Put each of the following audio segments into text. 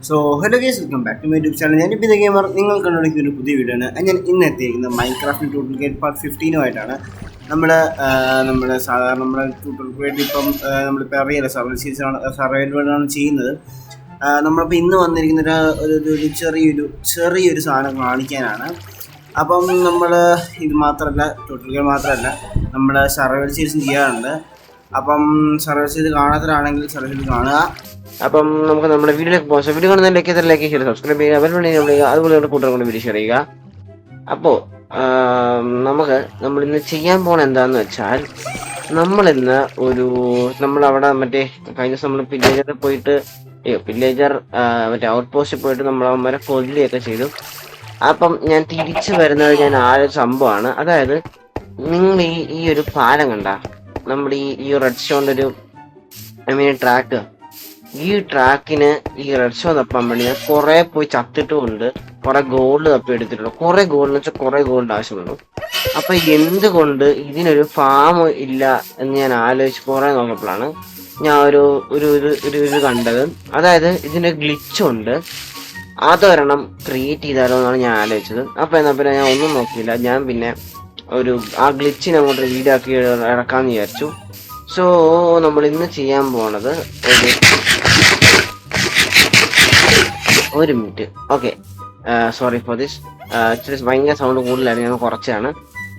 So hello guys, welcome back to my YouTube channel. ഞാനിപ്പോൾ ഇത് gamer നിങ്ങൾ കണ്ടുപിടിക്കുന്ന ഒരു പുതിയ വീഡിയോ ആണ്. ഞാൻ ഇന്ന് എത്തിയിരിക്കുന്നത് മൈൻക്രാഫ്റ്റ് ട്യൂട്ടോറിയൽ ഗൈഡ് പാർട്ട് 15 നമ്മുടെ സാധാരണ നമ്മുടെ ട്യൂട്ടോറിയൽ ഗൈഡ് ഇപ്പം നമ്മളിപ്പോൾ അറിയാലോ സർവൈവലാണ് ചെയ്യുന്നത്. നമ്മളിപ്പോൾ ഇന്ന് വന്നിരിക്കുന്ന ഒരു ചെറിയൊരു സാധനം കാണിക്കാനാണ്. അപ്പം നമ്മൾ ഇത് മാത്രമല്ല, ട്യൂട്ടോറിയൽ ഗൈഡ് മാത്രമല്ല, നമ്മൾ സർവൈവൽ സീരീസും ചെയ്യാറുണ്ട്. അപ്പം സർവൈവൽ സീരീസ് കാണാത്തവരാണെങ്കിൽ സർവൈവൽ സീരീസ് കാണുക. അപ്പം നമുക്ക് നമ്മുടെ വീഡിയോയിലേക്ക് പോകാം. വീഡിയോ കാണുന്നതിലേക്ക് ലൈക്ക് ചെയ്യുക, സബ്സ്ക്രൈബ് ചെയ്യുക, അതുപോലെ നമ്മുടെ കൂട്ടുകാർ കൊണ്ട് വീഡിയോ ഷെയർ ചെയ്യുക. അപ്പോൾ നമ്മളിന്ന് ചെയ്യാൻ പോണ എന്താന്ന് വെച്ചാൽ, നമ്മളവിടെ മറ്റേ കഴിഞ്ഞ ദിവസം നമ്മൾ വില്ലേജറിൽ പോയിട്ട് മറ്റേ ഔട്ട് പോസ്റ്റിൽ പോയിട്ട് നമ്മൾ അവന്മാരെ കൊല്ലുകയൊക്കെ ചെയ്തു. അപ്പം ഞാൻ തിരിച്ചു വരുന്നത് ഞാൻ സംഭവമാണ്. അതായത് നിങ്ങൾ ഈ ഒരു പാലം കണ്ട, നമ്മുടെ ഈ റെഡ് സ്റ്റോണിൻ്റെ ഒരു ട്രാക്ക്, ഈ ട്രാക്കിന് ഈ റെഡ് സ്റ്റോൺ തപ്പാൻ വേണ്ടി ഞാൻ കുറെ പോയി ചത്തിട്ടുമുണ്ട്, കുറെ ഗോൾഡ് തപ്പി എടുത്തിട്ടുണ്ട്. കുറെ ഗോൾഡ് എന്ന് വെച്ചാൽ കുറെ ഗോൾഡ് ആവശ്യമുള്ളൂ. അപ്പൊ എന്തുകൊണ്ട് ഇതിനൊരു ഫാം ഇല്ല എന്ന് ഞാൻ ആലോചിച്ച് കുറെ നോക്കിയപ്പോഴാണ് ഞാൻ ഒരു കണ്ടത്. അതായത് ഇതിന്റെ ഗ്ലിച്ചുണ്ട്, അതൊരെണ്ണം ക്രിയേറ്റ് ചെയ്താലോ എന്നാണ് ഞാൻ ആലോചിച്ചത്. അപ്പൊ എന്നാ പിന്നെ ഞാൻ ഒന്നും നോക്കിയില്ല, ഞാൻ പിന്നെ ആ ഗ്ലിച്ചിനെ അങ്ങോട്ട് വീഡിയോ ആക്കി ഇറക്കാന്ന് വിചാരിച്ചു. സോ നമ്മൾ ഇന്ന് ചെയ്യാൻ പോണത് ഒരു minute, okay, sorry for this, ഇച്ചിരി ഭയങ്കര സൗണ്ട് കൂടുതലായിരുന്നു, ഞാൻ കുറച്ചാണ്.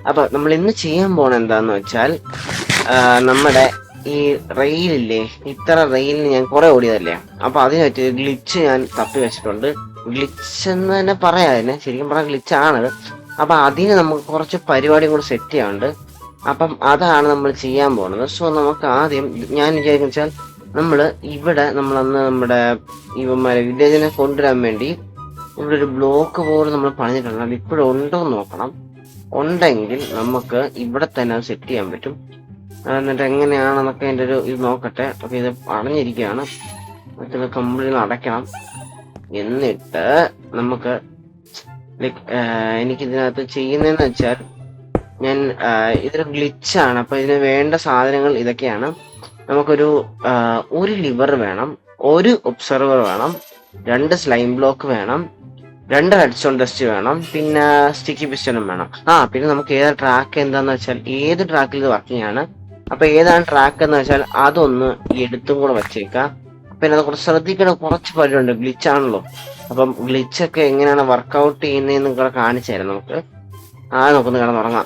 അപ്പൊ നമ്മൾ ഇന്ന് ചെയ്യാൻ പോണ എന്താന്ന് വെച്ചാൽ, നമ്മുടെ ഈ റെയിലില്ലേ, ഇത്ര റെയിലിന് ഞാൻ കുറെ ഓടിയതല്ലേ, അപ്പൊ അതിന് പറ്റിയ ഗ്ലിച്ച് ഞാൻ തപ്പി വെച്ചിട്ടുണ്ട്. ഗ്ലിച്ച് എന്ന് തന്നെ പറയാം, അതിനെ ശരിക്കും പറഞ്ഞാൽ ഗ്ലിച്ചാണത്. അപ്പൊ അതിന് നമുക്ക് കുറച്ച് പരിപാടിയും കൂടെ സെറ്റ് ചെയ്യാനുണ്ട്. അപ്പം അതാണ് നമ്മൾ ചെയ്യാൻ പോകുന്നത്. സോ നമുക്ക് ആദ്യം ഞാൻ വിചാരിക്കുന്ന വെച്ചാൽ, നമ്മളന്ന് നമ്മുടെ ഇവന്മാരെ വില്ലേജിനെ കൊണ്ടുവരാൻ വേണ്ടി ഇവിടെ ഒരു ബ്ലോക്ക് പോലെ നമ്മൾ പണിഞ്ഞിട്ടുണ്ട്. അത് ഇപ്പോഴും ഉണ്ടോ എന്ന് നോക്കണം. ഉണ്ടെങ്കിൽ നമുക്ക് ഇവിടെ തന്നെ അത് സെറ്റ് ചെയ്യാൻ പറ്റും. എന്നിട്ട് എങ്ങനെയാണെന്നൊക്കെ എൻ്റെ ഇത് നോക്കട്ടെ. അപ്പൊ ഇത് അടഞ്ഞിരിക്കുകയാണ്, മറ്റത് കംപ്ലീറ്റ് അടയ്ക്കണം. എന്നിട്ട് നമുക്ക് എനിക്കിതിനകത്ത് ചെയ്യുന്നതെന്ന് വെച്ചാൽ, ഇതൊരു ഗ്ലിച്ചാണ്. അപ്പൊ ഇതിന് വേണ്ട സാധനങ്ങൾ ഇതൊക്കെയാണ്. നമുക്കൊരു ലിവർ വേണം, ഒരു ഒബ്സർവർ വേണം, 2 സ്ലൈം ബ്ലോക്ക് വേണം, 2 റെഡ് സ്റ്റോൺ ഡസ്റ്റ് വേണം, പിന്നെ സ്റ്റിക്കി പിസ്റ്റണും വേണം. പിന്നെ നമുക്ക് ഏത് ട്രാക്ക് എന്താന്ന് വെച്ചാൽ, ഏത് ട്രാക്കിൽ ഇത് വർക്കിംഗ് ആണ്. അപ്പൊ ഏതാണ് ട്രാക്ക് എന്ന് വെച്ചാൽ അതൊന്ന് എടുത്തും കൂടെ വെച്ചേക്കാം. പിന്നെ അത് കുറച്ച് ശ്രദ്ധിക്കേണ്ട കുറച്ച് പരിപാടിയുണ്ട്, ഗ്ലിച്ചാണല്ലോ. അപ്പം ഗ്ലിച്ചൊക്കെ എങ്ങനെയാണ് വർക്കൗട്ട് ചെയ്യുന്നതെന്ന് കൂടെ കാണിച്ചു തരാം. നമുക്കൊന്ന് കിടന്നുറങ്ങാം.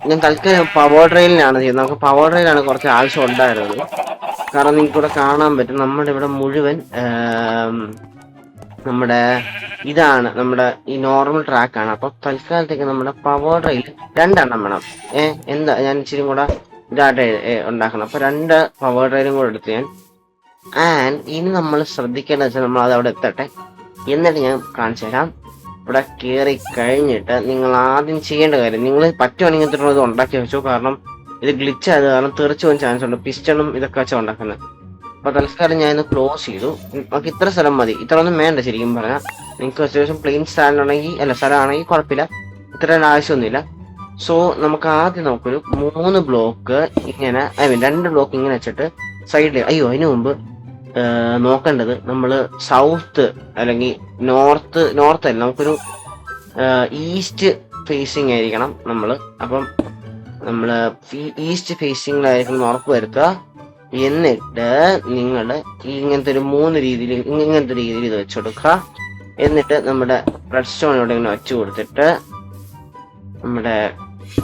ഞാൻ തൽക്കാലം പവർ ട്രെയിനിലാണ് ചെയ്യുന്നത്. നമുക്ക് പവർ ട്രെയിനാണ് കുറച്ച് ആവശ്യം ഉണ്ടായിരുന്നത്. കാരണം നിങ്ങൾക്കിവിടെ കാണാൻ പറ്റും, നമ്മുടെ ഇവിടെ മുഴുവൻ നമ്മുടെ ഈ നോർമൽ ട്രാക്കാണ്. അപ്പൊ തൽക്കാലത്തേക്ക് നമ്മുടെ പവർ ട്രെയിൽ 2 എണ്ണം വേണം. ഞാൻ ഇച്ചിരി കൂടെ ഇതായിട്ട് ഉണ്ടാക്കണം. അപ്പൊ 2 പവർ ട്രെയിലും കൂടെ എടുത്ത് ഇനി നമ്മൾ ശ്രദ്ധിക്കേണ്ടത് വെച്ചാൽ, നമ്മൾ അത് അവിടെ എത്തട്ടെ, എന്നിട്ട് ഞാൻ കാണിച്ചു തരാം. ഇവിടെ കയറി കഴിഞ്ഞിട്ട് നിങ്ങൾ ആദ്യം ചെയ്യേണ്ട കാര്യം, നിങ്ങൾ പറ്റുവാണെങ്കിൽ ഇത് ഉണ്ടാക്കി വെച്ചു. കാരണം ഇത് ഗ്ലിച്ച് ആയത് കാരണം തെറിച്ചു പോകാൻ ചാൻസ് ഉണ്ട്, പിസ്റ്റണും ഇതൊക്കെ വെച്ചാൽ ഉണ്ടാക്കുന്നത്. അപ്പൊ തൽക്കാലം ഞാൻ ഇന്ന് ക്ലോസ് ചെയ്തു. നമുക്ക് ഇത്ര സ്ഥലം മതി, ഇത്ര ഒന്നും വേണ്ട ശരിക്കും പറഞ്ഞാൽ. നിങ്ങൾക്ക് അത്യാവശ്യം പ്ലെയിൻ സ്ഥലമാണെങ്കിൽ കുഴപ്പമില്ല, ഇത്രയും ആവശ്യമൊന്നുമില്ല. സോ നമുക്ക് ആദ്യം നമുക്കൊരു 3 ബ്ലോക്ക് ഇങ്ങനെ, 2 ബ്ലോക്ക് ഇങ്ങനെ വെച്ചിട്ട് സൈഡിൽ, അതിനു മുമ്പ് നോക്കേണ്ടത് നമ്മൾ സൗത്ത് അല്ലെങ്കിൽ നോർത്ത് അല്ല, നമുക്കൊരു ഈസ്റ്റ് ഫേസിങ് ആയിരിക്കണം അപ്പം നമ്മൾ ഈസ്റ്റ് ഫേസിങ്ങിലായിരിക്കണം ഉറപ്പ് വരുത്തുക. എന്നിട്ട് നിങ്ങൾ ഇങ്ങനത്തെ ഒരു 3 രീതിയിൽ ഇത് വെച്ചുകൊടുക്കുക. എന്നിട്ട് നമ്മുടെ റെഡ് സ്റ്റോൺ ഇവിടെ ഇങ്ങനെ വെച്ചു കൊടുത്തിട്ട് നമ്മുടെ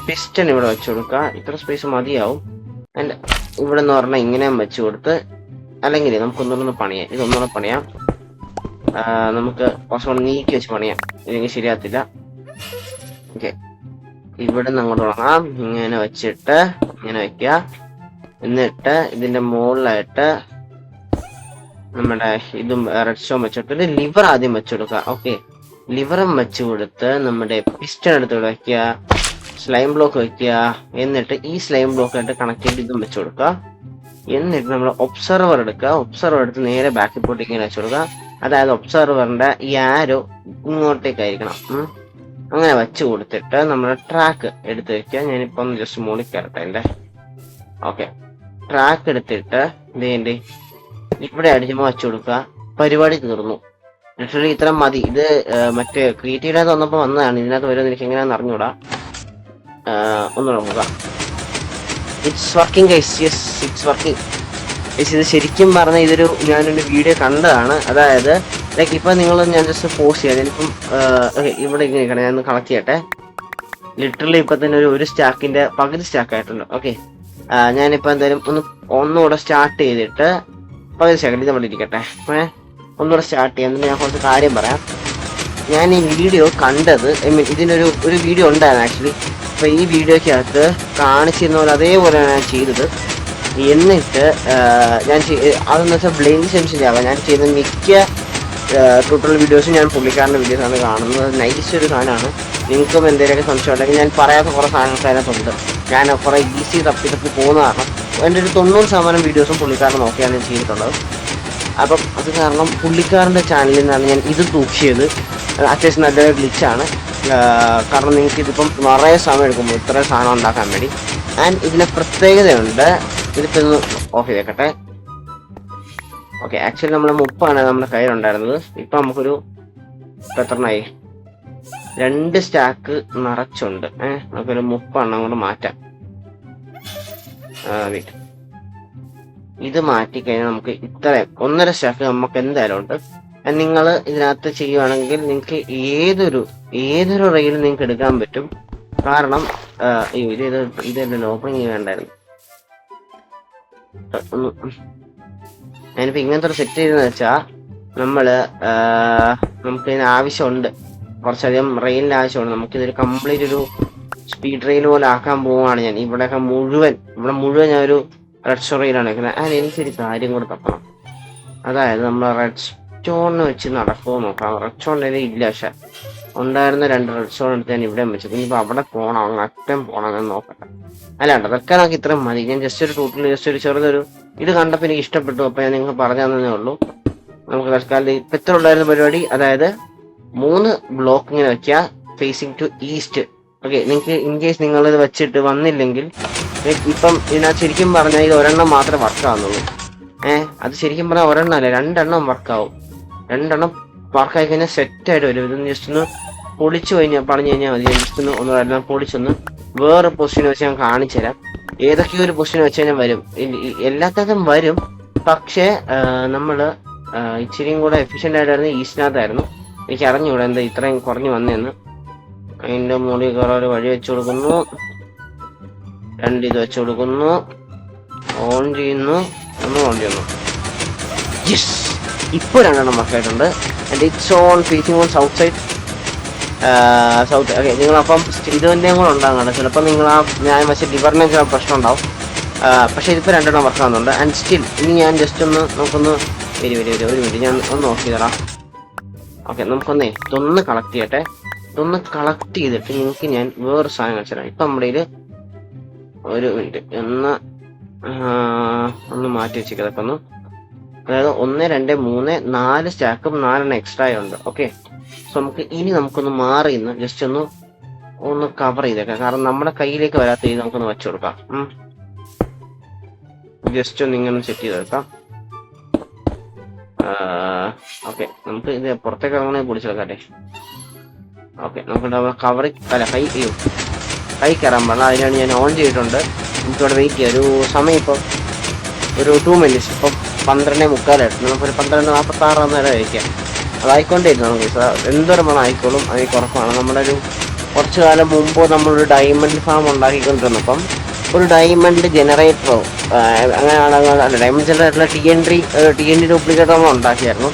പിസ്റ്റൺ ഇവിടെ വെച്ചു കൊടുക്കുക. ഇത്ര സ്പേസ് മതിയാവും. ആൻഡ് ഇവിടെ എന്ന് പറഞ്ഞാൽ ഇങ്ങനെ വെച്ചു കൊടുത്ത്, അല്ലെങ്കിൽ നമുക്കൊന്നുകൂടെ പണിയാം. നമുക്ക് കുറച്ചുകൂടെ നീക്കി വെച്ച് പണിയാം, ഇല്ലെങ്കിൽ ശരിയാകത്തില്ല. ഓക്കെ, ഇവിടെ നിന്ന് അങ്ങോട്ട് തുടങ്ങാം. ഇങ്ങനെ വെച്ചിട്ട് ഇങ്ങനെ വെക്കുക. എന്നിട്ട് ഇതിന്റെ മുകളിലായിട്ട് നമ്മുടെ ഇതും റെഡ് സ്റ്റോൺ വെച്ചിട്ട് ലിവർ ആദ്യം വെച്ചുകൊടുക്കുക. ഓക്കെ, ലിവറും വെച്ചു കൊടുത്ത് നമ്മുടെ പിസ്റ്റൺ എടുത്ത് വെക്കുക, സ്ലൈം ബ്ലോക്ക് വെക്കുക. എന്നിട്ട് ഈ സ്ലൈം ബ്ലോക്കായിട്ട് കണക്ട് ചെയ്ത് ഇതും വെച്ചു കൊടുക്കുക. എന്നിട്ട് നമ്മൾ ഒബ്സർവർ എടുക്കുക. ഒബ്സർവർ എടുത്ത് നേരെ ബാക്കിൽ പോയിട്ട് ഇങ്ങനെ വെച്ചു കൊടുക്കുക. അതായത് ഒബ്സർവറിന്റെ ഈ ആരോ ഇങ്ങോട്ടേക്കായിരിക്കണം. അങ്ങനെ വെച്ച് കൊടുത്തിട്ട് നമ്മുടെ ട്രാക്ക് എടുത്ത് വെക്കുക. ഞാനിപ്പം ജസ്റ്റ് മുകളിൽ കയറട്ടെ എൻ്റെ. ഓക്കെ, ട്രാക്ക് എടുത്തിട്ട് ഇവിടെ അടിച്ചുമ്പോൾ വെച്ചു കൊടുക്കുക. പരിപാടി തീർന്നു. ലിറ്ററലി ഇത്ര മതി. ഇത് മറ്റേ ക്രിയേറ്റീവിനകത്ത് വന്നപ്പോൾ വന്നതാണ്. ഇതിനകത്ത് വരുമെന്ന് എനിക്ക് എങ്ങനെയാണെന്ന് അറിഞ്ഞൂടാ. ഒന്ന് നോക്കുക. It's working guys. Yes, it's working. ഇത് ശരിക്കും പറഞ്ഞാൽ ഞാനൊരു വീഡിയോ കണ്ടതാണ്. അതായത് ലൈക്ക് ഇപ്പം ഞാൻ ജസ്റ്റ് പോസ്റ്റ് ചെയ്യാം. ഞാനിപ്പം ഇവിടെ ഇങ്ങനെ ഞാൻ കളക്ട് ചെയ്യട്ടെ. ലിറ്ററലി ഇപ്പം തന്നെ ഒരു സ്റ്റാക്കിന്റെ പകുതി സ്റ്റാക്ക് ആയിട്ടുണ്ട്. ഓക്കെ, ഞാനിപ്പോൾ എന്തായാലും ഒന്നുകൂടെ സ്റ്റാർട്ട് ചെയ്തിട്ട് പകുതി സ്റ്റാക്ക് ഇത് ഇവിടെ ഇരിക്കട്ടെ. ഒന്നുകൂടെ സ്റ്റാർട്ട് ചെയ്യാൻ ഞാൻ കുറച്ച് കാര്യം പറയാം. ഞാൻ ഈ വീഡിയോ കണ്ടത്, ഐ മീൻ ഇതിനൊരു വീഡിയോ ഉണ്ടായിരുന്നു ആക്ച്വലി. അപ്പോൾ ഈ വീഡിയോയ്ക്കകത്ത് കാണിച്ചിരുന്ന പോലെ അതേപോലെയാണ് ഞാൻ ചെയ്തത്. എന്നിട്ട് അതെന്ന് വെച്ചാൽ ബ്ലെയിൻഡ് സെൻസിൻ്റെ ആവാം. ഞാൻ ചെയ്ത മിക്ക ട്യൂട്ടോറിയൽ വീഡിയോസും ഞാൻ പുള്ളിക്കാരൻ്റെ വീഡിയോസാണ് കാണുന്നത്. നൈസ് ഒരു സാധനമാണ്. നിങ്ങൾക്കും എന്തെങ്കിലുമൊക്കെ സംശയം ഉണ്ടെങ്കിൽ ഞാൻ പറയാത്ത കുറേ സാധനങ്ങൾ അതിനകത്തുണ്ട്. ഞാൻ കുറേ ഈസി തപ്പി പോകുന്ന കാരണം എൻ്റെ ഒരു 90% വീഡിയോസും പുള്ളിക്കാരൻ നോക്കിയാണ് ഞാൻ ചെയ്തിട്ടുള്ളത്. അപ്പം അത് കാരണം പുള്ളിക്കാരൻ്റെ ചാനലിൽ നിന്നാണ് ഞാൻ ഇത് തൂക്കിയത്. അത്യാവശ്യം നല്ലൊരു ഗ്ലിച്ചാണ്. കാരണം നിങ്ങൾക്ക് ഇതിപ്പം നിറയെ സമയം എടുക്കുമ്പോൾ ഇത്രയും സാധനം ഉണ്ടാക്കാൻ വേണ്ടി. ആൻഡ് ഇതിന് പ്രത്യേകതയുണ്ട്. ഇതിപ്പോൾ ഒന്ന് ഓഫ് ചെയ്തേക്കട്ടെ. ഓക്കെ, ആക്ച്വലി നമ്മൾ 30 നമ്മുടെ കയ്യിലുണ്ടായിരുന്നത്. ഇപ്പം നമുക്കൊരു എത്രണ്ണായി? 2 സ്റ്റാക്ക് നിറച്ചുണ്ട്. നമുക്കൊരു 30 കൊണ്ട് മാറ്റാം. വെയിറ്റ്, ഇത് മാറ്റിക്കഴിഞ്ഞാൽ നമുക്ക് ഇത്രയും 1.5 സ്റ്റാക്ക് നമുക്ക് എന്തായാലും ഉണ്ട്. നിങ്ങൾ ഇതിനകത്ത് ചെയ്യുവാണെങ്കിൽ നിങ്ങൾക്ക് ഏതൊരു റെയിൽ നിങ്ങൾക്ക് എടുക്കാൻ പറ്റും. കാരണം ഇതെല്ലാം ഓപ്പണിങ് വേണ്ടായിരുന്നു. ഞാനിപ്പോൾ ഇങ്ങനത്തെ ഒരു സെറ്റ് ചെയ്തെന്ന് വെച്ചാൽ നമുക്കിതിന് ആവശ്യമുണ്ട്, കുറച്ചധികം റെയിലിൻ്റെ ആവശ്യമുണ്ട്. നമുക്കിതൊരു കംപ്ലീറ്റ് ഒരു സ്പീഡ് റെയിൽ പോലെ ആക്കാൻ പോവുകയാണ് ഞാൻ. ഇവിടെ മുഴുവൻ ഞാനൊരു റെഡ് സ്റ്റോൺ റെയിലാണ് വെക്കുന്നത്. എനിക്കൊരു കാര്യം കൂടെ തപ്പണം. അതായത് നമ്മൾ റെഡ് സ്റ്റോണിന് വെച്ച് നടക്കുമോ നോക്കാം. റെഡ് സ്റ്റോണിൻ്റെ ഇല്ല, പക്ഷെ ഉണ്ടായിരുന്ന 2 റെഡ് സ്റ്റോൺ എടുത്ത് ഞാൻ ഇവിടെ വെച്ചു. ഇനിയിപ്പോൾ അവിടെ പോകണം, അങ്ങ് അറ്റം പോകണം എന്ന് നോക്കട്ടെ. അല്ലാണ്ട് അതൊക്കെ നമുക്ക് ഇത്രയും മതി. ഞാൻ ജസ്റ്റ് ഒരു ചെറുതൊരു ഇത് കണ്ടപ്പോൾ എനിക്ക് ഇഷ്ടപ്പെട്ടു. അപ്പോൾ ഞാൻ നിങ്ങൾക്ക് പറഞ്ഞു തന്നേ ഉള്ളൂ. നമുക്ക് തൽക്കാലം ഇപ്പം ഇത്ര ഉണ്ടായിരുന്ന പരിപാടി. അതായത് 3 ബ്ലോക്ക് ഇങ്ങനെ വെക്കുക, ഫേസിങ് ടു ഈസ്റ്റ്. ഓക്കെ, നിങ്ങൾക്ക് ഇൻ കേസ് നിങ്ങളിത് വെച്ചിട്ട് വന്നില്ലെങ്കിൽ, ഇപ്പം ഇതിനകത്ത് ശരിക്കും പറഞ്ഞാൽ ഇത് ഒരെണ്ണം മാത്രമേ വർക്കാവുന്നുള്ളൂ. അത് ശരിക്കും പറഞ്ഞാൽ ഒരെണ്ണം അല്ല, 2 വർക്കാവും. 2 വർക്കായി കഴിഞ്ഞാൽ സെറ്റായിട്ട് വരും. ഇതൊന്ന് ജസ്റ്റ് ഒന്ന് പൊളിച്ചു പറഞ്ഞു കഴിഞ്ഞാൽ മതി. ജസ്റ്റ് ഒന്ന് പൊളിച്ചൊന്ന് വേറെ പൊസിഷൻ വെച്ച് ഞാൻ കാണിച്ചു തരാം. ഏതൊക്കെയോ ഒരു പൊസിഷൻ വെച്ച് കഴിഞ്ഞാൽ വരും. എല്ലാത്തതും വരും. പക്ഷേ നമ്മൾ ഇച്ചിരിയും കൂടെ എഫിഷ്യൻ്റ് ആയിട്ടായിരുന്നു ഈസ്റ്റിനകത്തായിരുന്നു. എനിക്ക് അറിഞ്ഞുകൂടെ എന്താ ഇത്രയും കുറഞ്ഞു വന്നതെന്ന്. അതിൻ്റെ മുകളിൽ കയറാൻ ഒരു വഴി വെച്ച് കൊടുക്കുന്നു. 2 ഇത് വെച്ച് കൊടുക്കുന്നു. ഓൺ ചെയ്യുന്നു. ഓൺ ചെയ്യുന്നു. യെസ്, ഇപ്പോൾ 2 വർക്കായിട്ടുണ്ട്. And it's on facing on south side. Okay, നിങ്ങളപ്പം ഇത് തന്നെയും കൂടെ ഉണ്ടാകുന്നുണ്ട്. ചിലപ്പോൾ ഞാൻ വെച്ച ലിവറിന് ചില പ്രശ്നം ഉണ്ടാവും. പക്ഷേ ഇതിപ്പോൾ 2 വർക്കാകുന്നുണ്ട്. ആൻഡ് സ്റ്റിൽ ഇനി ഞാൻ ജസ്റ്റ് നമുക്കൊന്ന് ഒരു മിനിറ്റ് ഞാൻ ഒന്ന് നോക്കി തരാം. ഓക്കെ, ഇതൊന്ന് കളക്ട് ചെയ്യട്ടെ. ഇതൊന്ന് കളക്ട് ചെയ്തിട്ട് നിങ്ങൾക്ക് ഞാൻ വേറൊരു സാധനം കാണിച്ചു തരാം. ഇപ്പം നമ്മുടെ കയ്യിൽ ഒരു മിനിറ്റ് ഒന്ന് മാറ്റി വെച്ചിരിക്കുന്നത്. ഒന്ന് അതായത് 1 2 3 4 സ്റ്റാക്കും 4 എക്സ്ട്രാ ഉണ്ട്. ഓക്കെ, സോ നമുക്കൊന്ന് മാറി നിന്ന് ജസ്റ്റ് ഒന്ന് കവർ ചെയ്തേക്കാം. കാരണം നമ്മുടെ കയ്യിലേക്ക് വരാത്ത ഇത് നമുക്കൊന്ന് വെച്ചു കൊടുക്കാം. ജസ്റ്റ് ഇങ്ങനെ സെറ്റ് ചെയ്തെടുക്കാം. ഓക്കെ, നമുക്ക് ഇത് പുറത്തേക്ക് അങ്ങനെ പൊടിച്ചെടുക്കാട്ടെ. ഓക്കെ, നമുക്ക് കവറിങ് അല്ല കൈ കയറാൻ പാടില്ല. അതിനാണ് ഞാൻ ഓൺ ചെയ്തിട്ടുണ്ട്. നമുക്കിവിടെ വെയിറ്റ് ചെയ്യാം. ഒരു സമയം ഇപ്പോൾ ഒരു 2 മിനിറ്റ്സ്. ഇപ്പം 12:45. നമുക്കൊരു 12:46 നേരം കഴിക്കാം. അതായിക്കൊണ്ടേയിരുന്നു നമുക്ക് എന്തോരം വേണം ആയിക്കോളും. അതിൽ കുറവാണ്. നമ്മുടെ കുറച്ചു കാലം മുമ്പ് നമ്മളൊരു ഡയമണ്ട് ഫാം ഉണ്ടാക്കിക്കൊണ്ടിരുന്നപ്പം ഒരു ഡയമണ്ട് ജനറേറ്ററോ അങ്ങനെയാണ്, അല്ല ഡയമണ്ട് ജനറേറ്ററിലെ TNT ഡ്യൂപ്ലിക്കേറ്റർ നമ്മൾ ഉണ്ടാക്കിയായിരുന്നു.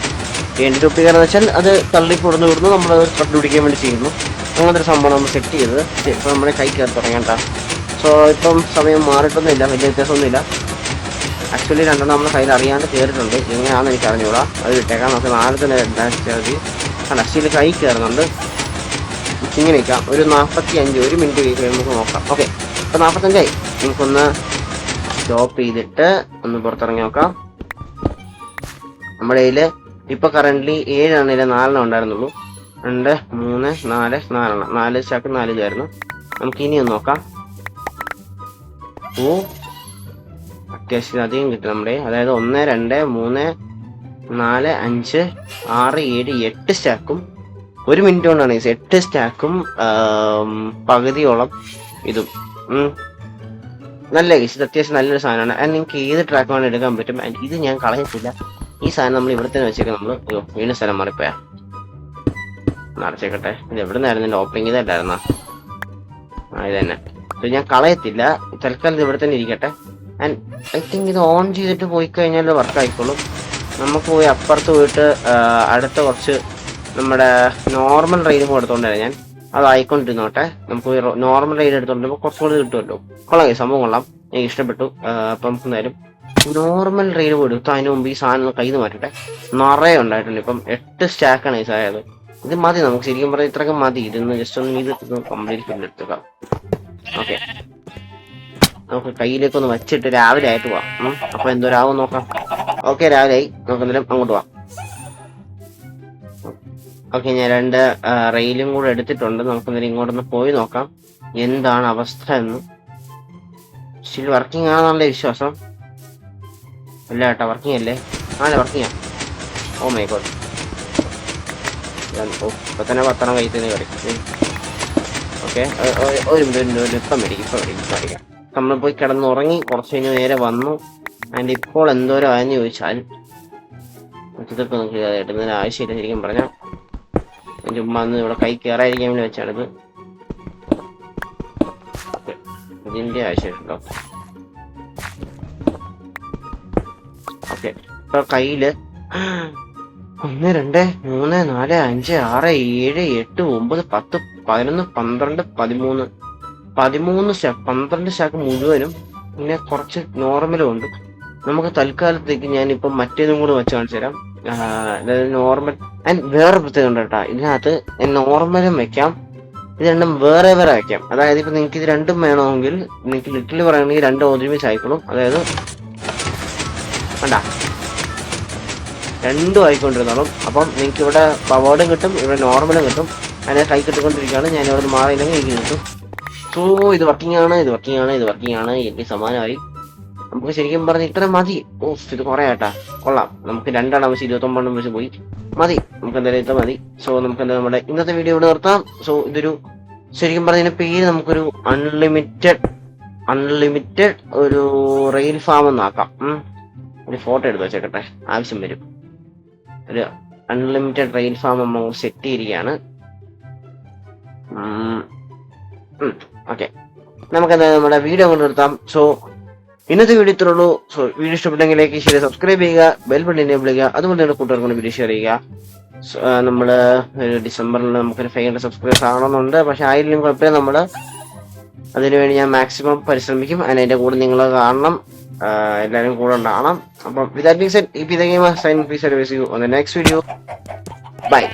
TNT ഡ്യൂപ്ലിക്കേറ്റർ എന്ന് വെച്ചാൽ അത് തള്ളിപ്പൊടുന്ന് വിടുന്നു, നമ്മളത് കണ്ടുപിടിക്കാൻ വേണ്ടി ചെയ്യുന്നു. അങ്ങനത്തെ ഒരു സംഭവം നമ്മൾ സെറ്റ് ചെയ്തത്. ഇപ്പം നമ്മുടെ കൈ കയറി തുടങ്ങേണ്ട. സോ ഇപ്പം സമയം മാറിയിട്ടൊന്നുമില്ല, വലിയ വ്യത്യാസമൊന്നുമില്ല. ആക്ച്വലി 2 നമ്മുടെ കയ്യിൽ അറിയാണ്ട് കയറിയിട്ടുണ്ട്. എങ്ങനെയാണെന്ന് എനിക്ക് അറിഞ്ഞൂടാ. അത് വിട്ടേക്കാം. നമുക്ക് 4 തന്നെ മതി. ആക്ച്വലി കൈ കയറുന്നുണ്ട്. ഇങ്ങനെ വയ്ക്കാം. ഒരു 45 1 മിനിറ്റ് കഴിയുമ്പോൾ നമുക്ക് നോക്കാം. ഓക്കെ, ഇപ്പം 45 നമുക്കൊന്ന് സ്റ്റോപ്പ് ചെയ്തിട്ട് ഒന്ന് പുറത്തിറങ്ങി നോക്കാം. നമ്മുടെ കയ്യിൽ ഇപ്പൊ കറന്റ് 7 4 ഉണ്ടായിരുന്നുള്ളൂ. 2 3 4 4 സ്റ്റാക്ക് 4 ഇതായിരുന്നു. നമുക്ക് ഇനി ഒന്ന് നോക്കാം. അത്യാവശ്യം അധികം കിട്ടും നമ്മുടെ. അതായത് 1 2 3 4, 5, 6, 7, 8 സ്റ്റാക്കും 1 മിനിറ്റ് കൊണ്ടാണ് 8 സ്റ്റാക്കും പകുതിയോളം ഇതും. നല്ല ഇത് അത്യാവശ്യം നല്ലൊരു സാധനമാണ്. ആൻഡ് നിങ്ങൾക്ക് ഏത് ട്രാക്ക് വേണം എടുക്കാൻ പറ്റും. ആൻഡ് ഇത് ഞാൻ കളയത്തില്ല. ഈ സാധനം നമ്മൾ ഇവിടെ തന്നെ വെച്ചേക്കാം. നമ്മൾ വീണ്ടും സ്ഥലം മാറിപ്പോയാ നടച്ചേക്കട്ടെ. ഇത് എവിടെ നിന്നായിരുന്നു എൻ്റെ ഓപ്പണിംഗ് ഇതല്ലായിരുന്നാ? ഇത് തന്നെ. ഇത് ഞാൻ കളയത്തില്ല. തൽക്കാലം ഇത് ഇവിടെ തന്നെ ഇരിക്കട്ടെ. ആൻഡ് ഐ തിങ്ക് ഇത് ഓൺ ചെയ്തിട്ട് പോയി കഴിഞ്ഞാൽ വർക്ക് ആയിക്കോളും. നമുക്ക് പോയി അപ്പുറത്ത് പോയിട്ട് അടുത്ത കുറച്ച് നമ്മുടെ നോർമൽ റെയിലും കൊടുത്തോണ്ട് വരാം. ഞാൻ അതായിക്കൊണ്ടിരുന്നോട്ടെ. നമുക്ക് നോർമൽ റെയിൽ എടുത്തോണ്ടിരുമ്പോൾ കുറച്ചുകൂടി കിട്ടുമല്ലോ. കൊള്ളാം, സംഭവം കൊള്ളാം, എനിക്ക് ഇഷ്ടപ്പെട്ടു. അപ്പം നമുക്ക് എന്തായാലും നോർമൽ റെയിൽ കൊടുത്തു. അതിന് മുമ്പ് ഈ സാധനം കയ്യിൽ നിന്ന് മാറ്റട്ടെ. നിറയെ ഉണ്ടായിട്ടുണ്ട്. ഇപ്പം 8 സ്റ്റാക്കാണ് ഈ സാധനം. ഇത് മതി നമുക്ക്, ശരിക്കും പറഞ്ഞാൽ ഇത്രയൊക്കെ മതി. ഇതൊന്ന് ജസ്റ്റ് ഒന്ന് ഇത് കംപ്ലീറ്റ് എടുത്തേക്കാം. ഓക്കെ, നമുക്ക് കയ്യിലേക്കൊന്ന് വെച്ചിട്ട് രാവിലെ ആയിട്ട് പോവാം. അപ്പൊ എന്തോരാവും നോക്കാം. ഓക്കെ, രാവിലെ ആയി. നമുക്ക് എന്തായാലും അങ്ങോട്ട് പോവാം. ഓക്കെ, ഞാൻ 2 റെയിലും കൂടെ എടുത്തിട്ടുണ്ട്. നമുക്ക് എന്തായാലും ഇങ്ങോട്ടൊന്ന് പോയി നോക്കാം എന്താണ് അവസ്ഥ എന്ന്. സ്റ്റിൽ വർക്കിംഗ് ആണെന്നുള്ള വിശ്വാസം. അല്ല കേട്ടോ, വർക്കിംഗ് അല്ലേ? വർക്കിംഗ്. ഓ മൈ ഗോഡ്, ഇപ്പൊ തന്നെ 10 കയ്യിൽ തന്നെ കളിക്കും. ഓക്കെ, ഒരു മിനിറ്റ്, ഇപ്പം മേടിക്കാം. നമ്മൾ പോയി കിടന്നുറങ്ങി കുറച്ച് കഴിഞ്ഞ് നേരെ വന്നു. ആൻഡ് ഇപ്പോൾ എന്തോരം ആയെന്ന് ചോദിച്ചാൽ ഇതൊക്കെ നമുക്ക് ഇടുന്നതിന് ആവശ്യമില്ല. ശരിക്കും പറഞ്ഞാൽ ചുമ്മാ ഒന്ന് ഇവിടെ കൈ കയറാതിരിക്കാൻ വേണ്ടി വെച്ചാണിത്. ഇതിന്റെ ആവശ്യമുണ്ടോ? ഓക്കെ, ഇപ്പൊ കയ്യില് 1, 2, 3, 4, 5, 6, 7, 8, 9, 10, 11, 12, 13 സ്റ്റാക്ക്. 12 സ്റ്റാക്ക് മുഴുവനും, പിന്നെ കുറച്ച് നോർമലും ഉണ്ട്. നമുക്ക് തൽക്കാലത്തേക്ക് ഞാനിപ്പം മറ്റേതും കൂടെ വെച്ച് കാണിച്ചു തരാം. അതായത് നോർമൽ ആൻഡ് വേറെ പ്രത്യേകം ഉണ്ട് കേട്ടോ. ഇതിനകത്ത് നോർമലും വെക്കാം, ഇത് രണ്ടും വേറെ വെക്കാം. അതായത് ഇപ്പൊ നിങ്ങൾക്ക് ഇത് രണ്ടും വേണമെങ്കിൽ നിങ്ങൾക്ക് ലിറ്റിൽ പറയുകയാണെങ്കിൽ 2 ഒരുമിച്ച് ആയിക്കോളും. അതായത് വേണ്ട, 2 ആയിക്കൊണ്ടിരുന്നോളും. അപ്പം നിങ്ങൾക്ക് ഇവിടെ പവേർഡും കിട്ടും, ഇവിടെ നോർമലും കിട്ടും. അതിനെ കൈ കിട്ടിക്കൊണ്ടിരിക്കുകയാണ്. ഞാൻ ഇവിടെ മാറിയില്ലെങ്കിൽ എനിക്ക് കിട്ടും. സോ ഇത് വർക്കിംഗ് ആണ്. എനിക്ക് സമാനമായി. നമുക്ക് ശരിക്കും പറഞ്ഞ ഇത്ര മതി. ഇത് കുറെ ആട്ടാ, കൊള്ളാം. നമുക്ക് 2 വെച്ച് 29 വെച്ച് പോയി മതി. നമുക്ക് എന്തായാലും ഇത് മതി. സോ നമുക്ക് എന്തായാലും നമ്മുടെ ഇന്നത്തെ വീഡിയോ ഇവിടെ നിർത്താം. സോ ഇതൊരു ശരിക്കും പറഞ്ഞതിന്റെ പേര് നമുക്കൊരു അൺലിമിറ്റഡ് ഒരു റെയിൽ ഫാം എന്നാക്കാം. ഒരു ഫോട്ടോ എടുത്ത് വെച്ചേക്കട്ടെ, ആവശ്യം വരും. ഒരു അൺലിമിറ്റഡ് റെയിൽ ഫാം നമ്മൾ സെറ്റ് ചെയ്തിരിക്കുകയാണ്. ഓക്കെ, നമുക്ക് എന്തായാലും നമ്മുടെ വീഡിയോ കൊണ്ട് നിർത്താം. സോ ഇന്നത്തെ വീഡിയോ ഇത്രേ ഉള്ളൂ. സോ വീഡിയോ ഇഷ്ടപ്പെട്ടെങ്കിൽ ലൈക്ക് ചെയ്യുക, സബ്സ്ക്രൈബ് ചെയ്യുക, ബെൽ ബട്ടൺ എനേബിൾ ചെയ്യുക. അതുപോലെ തന്നെ കൂട്ടുകാർക്ക് വീഡിയോ ഷെയർ ചെയ്യുക. നമ്മള് ഡിസംബറിൽ നമുക്കൊരു 500 സബ്സ്ക്രൈബേഴ്സ് ആവണമെന്നുണ്ട്. പക്ഷെ ആയില്ലെങ്കിൽ കുഴപ്പമില്ല, നമ്മള് അതിനുവേണ്ടി ഞാൻ മാക്സിമം പരിശ്രമിക്കും. അതിന്റെ കൂടെ നിങ്ങൾ കാണണം, എല്ലാവരും കൂടെ ഉണ്ടാകണം. അപ്പം വിത്ത് ദാറ്റ് ബീങ് സെഡ്, ഈ game sign please service you on the next video. By.